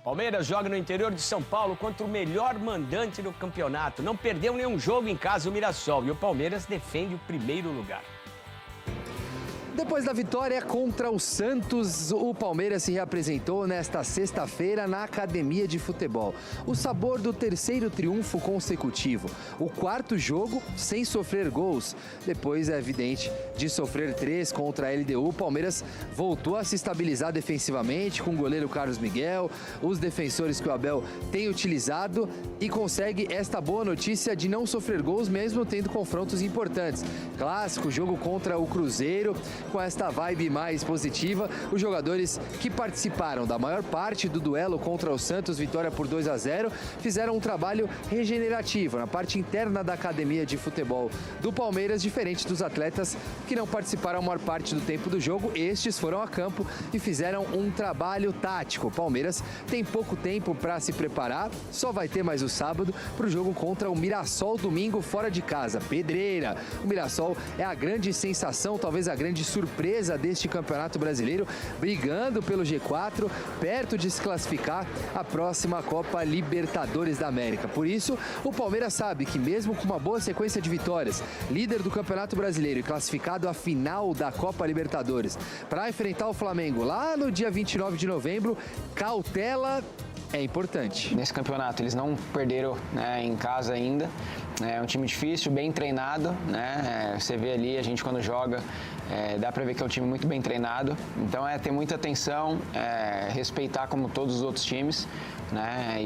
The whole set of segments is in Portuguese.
Palmeiras joga no interior de São Paulo contra o melhor mandante do campeonato. Não perdeu nenhum jogo em casa, o Mirassol. E o Palmeiras defende o primeiro lugar. Depois da vitória contra o Santos, o Palmeiras se reapresentou nesta sexta-feira na Academia de Futebol. O sabor do terceiro triunfo consecutivo. O quarto jogo sem sofrer gols. Depois, é evidente, de sofrer 3 contra a LDU, o Palmeiras voltou a se estabilizar defensivamente com o goleiro Carlos Miguel, os defensores que o Abel tem utilizado e consegue esta boa notícia de não sofrer gols mesmo tendo confrontos importantes. Clássico, jogo contra o Cruzeiro. Com esta vibe mais positiva, os jogadores que participaram da maior parte do duelo contra o Santos, vitória por 2-0, fizeram um trabalho regenerativo na parte interna da academia de futebol do Palmeiras, diferente dos atletas que não participaram a maior parte do tempo do jogo. Estes foram a campo e fizeram um trabalho tático. O Palmeiras tem pouco tempo para se preparar, só vai ter mais o sábado para o jogo contra o Mirassol domingo fora de casa. Pedreira. O Mirassol é a grande sensação, talvez a grande surpresa deste Campeonato Brasileiro, brigando pelo G4, perto de se classificar à próxima Copa Libertadores da América. Por isso, o Palmeiras sabe que mesmo com uma boa sequência de vitórias, líder do Campeonato Brasileiro e classificado à final da Copa Libertadores, para enfrentar o Flamengo lá no dia 29 de novembro, cautela é importante. Nesse campeonato eles não perderam, né, em casa ainda. É um time difícil, bem treinado, né? Você vê ali, a gente quando joga, dá pra ver que é um time muito bem treinado. Então ter muita atenção, respeitar como todos os outros times, né?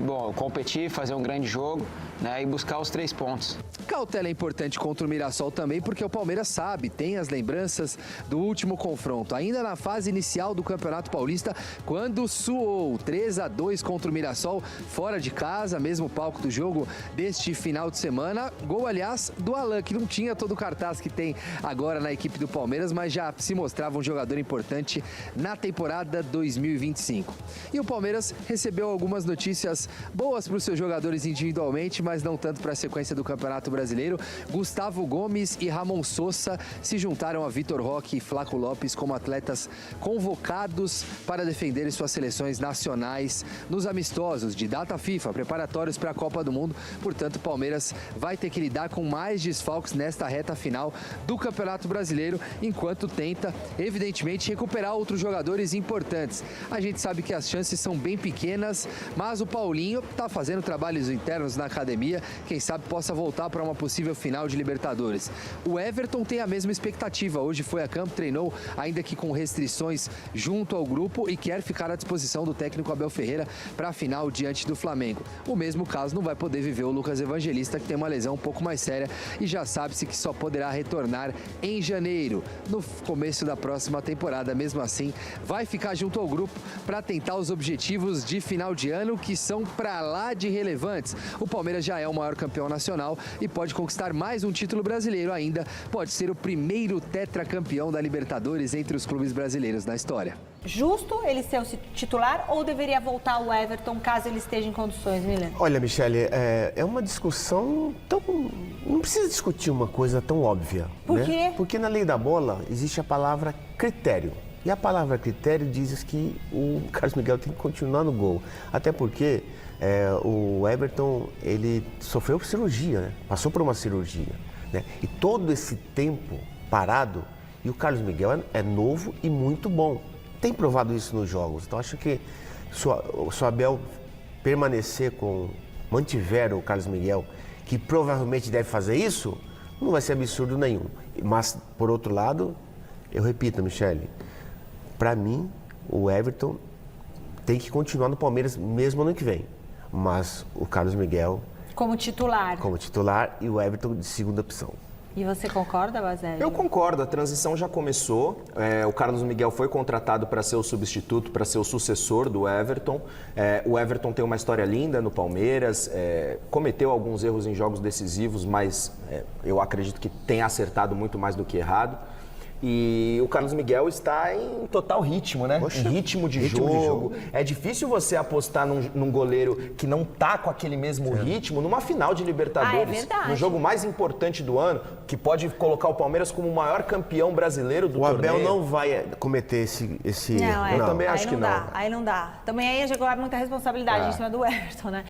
Bom, competir, fazer um grande jogo, né? E buscar os 3 pontos. Cautela é importante contra o Mirassol também, porque o Palmeiras sabe, tem as lembranças do último confronto. Ainda na fase inicial do Campeonato Paulista, quando suou 3-2 contra o Mirassol, fora de casa, mesmo palco do jogo deste final de semana. Gol, aliás, do Alan, que não tinha todo o cartaz que tem agora na equipe do Palmeiras, mas já se mostrava um jogador importante na temporada 2025. E o Palmeiras recebeu algumas notícias boas para os seus jogadores individualmente, mas não tanto para a sequência do Campeonato Brasileiro. Gustavo Gomes e Ramon Sosa se juntaram a Vitor Roque e Flaco Lopes como atletas convocados para defender suas seleções nacionais nos amistosos de data FIFA, preparatórios para a Copa do Mundo. Portanto, o Palmeiras vai ter que lidar com mais desfalques nesta reta final do Campeonato Brasileiro, enquanto tenta, evidentemente, recuperar outros jogadores importantes. A gente sabe que as chances são bem pequenas, mas o Paulinho está fazendo trabalhos internos na academia, quem sabe possa voltar para uma possível final de Libertadores. O Everton tem a mesma expectativa, hoje foi a campo, treinou ainda que com restrições junto ao grupo e quer ficar à disposição do técnico Abel Ferreira para a final diante do Flamengo. O mesmo caso não vai poder viver o Lucas Evangelista, que tem uma lesão um pouco mais séria e já sabe-se que só poderá retornar em janeiro, no começo da próxima temporada. Mesmo assim, vai ficar junto ao grupo para tentar os objetivos de final de ano, que são para lá de relevantes. O Palmeiras já é o maior campeão nacional e pode conquistar mais um título brasileiro ainda. Pode ser o primeiro tetracampeão da Libertadores entre os clubes brasileiros na história. Justo ele ser o titular ou deveria voltar o Everton caso ele esteja em condições, Milan? Olha, Michele, é uma discussão tão... Não precisa discutir uma coisa tão óbvia. Por né? quê? Porque na lei da bola existe a palavra critério. E a palavra critério diz que o Carlos Miguel tem que continuar no gol. Até porque o Everton, ele sofreu cirurgia, né? Passou por uma cirurgia. Né? E todo esse tempo parado, e o Carlos Miguel é novo e muito bom. Tem provado isso nos jogos. Então, acho que se o Abel mantiver o Carlos Miguel, que provavelmente deve fazer isso, não vai ser absurdo nenhum. Mas, por outro lado, eu repito, Michele, para mim, o Everton tem que continuar no Palmeiras mesmo ano que vem. Mas o Carlos Miguel... Como titular. Como titular e o Everton de segunda opção. E você concorda, Baselli? Eu concordo, a transição já começou. O Carlos Miguel foi contratado para ser o substituto, para ser o sucessor do Everton. O Everton tem uma história linda no Palmeiras, cometeu alguns erros em jogos decisivos, mas eu acredito que tem acertado muito mais do que errado. E o Carlos Miguel está em total ritmo, né? Poxa, em ritmo de ritmo de jogo. É difícil você apostar num goleiro que não tá com aquele mesmo ritmo numa final de Libertadores. Ah, é verdade. No jogo mais importante do ano, que pode colocar o Palmeiras como o maior campeão brasileiro do O torneio. Abel não vai cometer esse Não, erro. Eu também acho que não. Aí não dá. Também aí já coloca muita responsabilidade em cima do Everton, né?